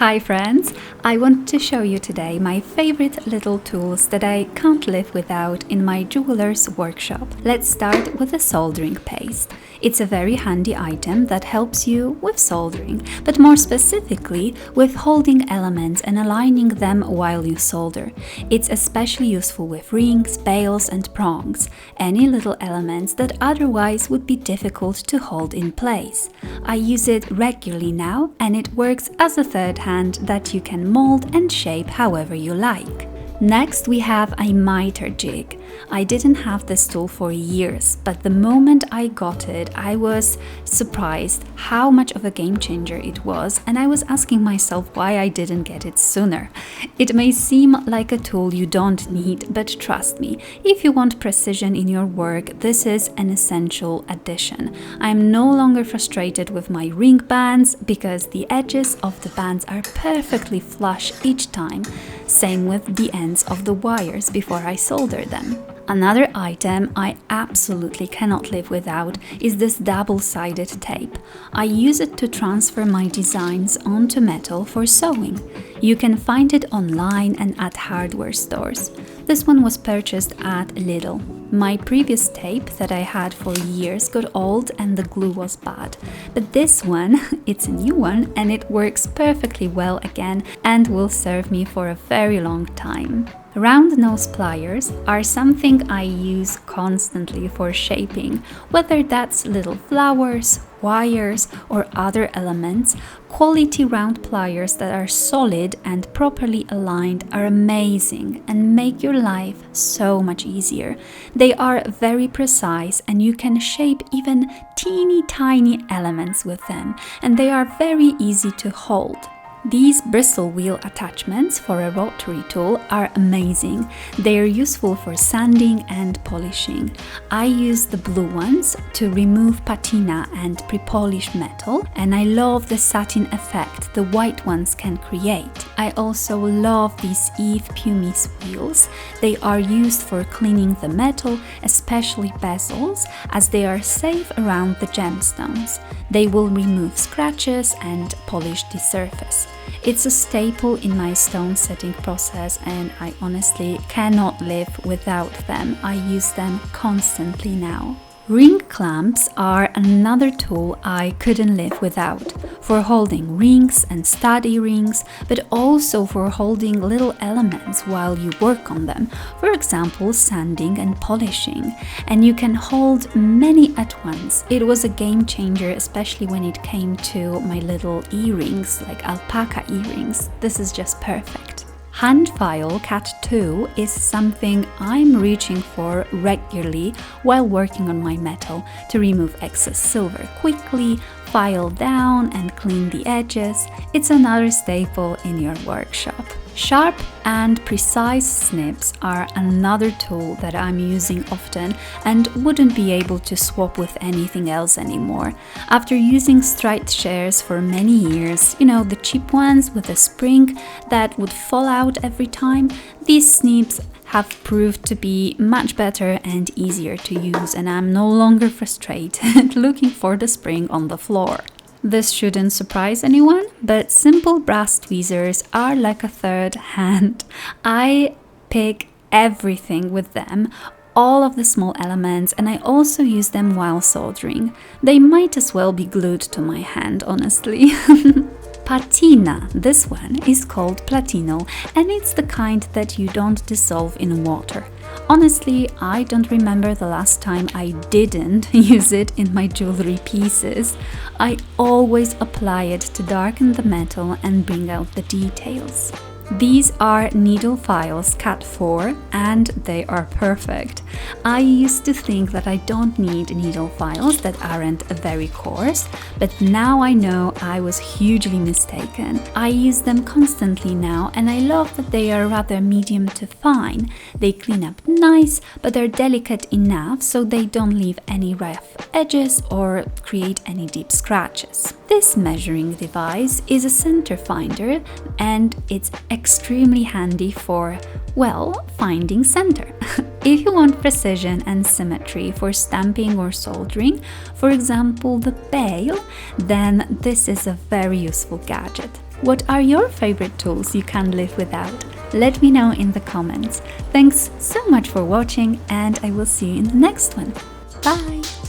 Hi friends! I want to show you today my favorite little tools that I can't live without in my jeweler's workshop. Let's start with the soldering paste. It's a very handy item that helps you with soldering, but more specifically with holding elements and aligning them while you solder. It's especially useful with rings, bails and prongs, any little elements that otherwise would be difficult to hold in place. I use it regularly now and it works as a third hand that you can mold and shape however you like. Next we have a miter jig. I didn't have this tool for years, but the moment I got it, I was surprised how much of a game changer it was, and I was asking myself why I didn't get it sooner. It may seem like a tool you don't need, but trust me, if you want precision in your work, this is an essential addition. I'm no longer frustrated with my ring bands because the edges of the bands are perfectly flush each time. Same with the ends of the wires before I solder them. Another item I absolutely cannot live without is this double-sided tape. I use it to transfer my designs onto metal for sewing. You can find it online and at hardware stores. This one was purchased at Lidl. My previous tape that I had for years got old and the glue was bad. But this one, it's a new one and it works perfectly well again and will serve me for a very long time. Round nose pliers are something I use constantly for shaping, whether that's little flowers, wires or other elements. Quality round pliers that are solid and properly aligned are amazing and make your life so much easier. They are very precise and you can shape even teeny tiny elements with them, and they are very easy to hold. These bristle wheel attachments for a rotary tool are amazing. They are useful for sanding and polishing. I use the blue ones to remove patina and pre-polished metal, and I love the satin effect the white ones can create. I also love these Pumice Wheels. They are used for cleaning the metal, especially bezels, as they are safe around the gemstones. They will remove scratches and polish the surface. It's a staple in my stone setting process and I honestly cannot live without them. I use them constantly now. Ring clamps are another tool I couldn't live without, for holding rings and study rings, but also for holding little elements while you work on them, for example sanding and polishing, and you can hold many at once. It was a game changer, especially when it came to my little earrings, like alpaca earrings. This is just perfect. Hand file Cat 2 is something I'm reaching for regularly while working on my metal to remove excess silver quickly, file down and clean the edges. It's another staple in your workshop. Sharp and precise snips are another tool that I'm using often and wouldn't be able to swap with anything else anymore. After using straight shears for many years, the cheap ones with a spring that would fall out every time, these snips have proved to be much better and easier to use, and I'm no longer frustrated looking for the spring on the floor. This shouldn't surprise anyone, but simple brass tweezers are like a third hand. I pick everything with them, all of the small elements, and I also use them while soldering. They might as well be glued to my hand, honestly. Patina, this one is called Platinol, and it's the kind that you don't dissolve in water. Honestly, I don't remember the last time I didn't use it in my jewelry pieces. I always apply it to darken the metal and bring out the details. These are needle files Cat 4 and they are perfect. I used to think that I don't need needle files that aren't very coarse, but now I know I was hugely mistaken. I use them constantly now and I love that they are rather medium to fine. They clean up nice, but they're delicate enough so they don't leave any rough edges or create any deep scratches. This measuring device is a center finder and it's extremely handy for, finding center. If you want precision and symmetry for stamping or soldering, for example the bail, then this is a very useful gadget. What are your favorite tools you can't live without? Let me know in the comments. Thanks so much for watching, and I will see you in the next one. Bye!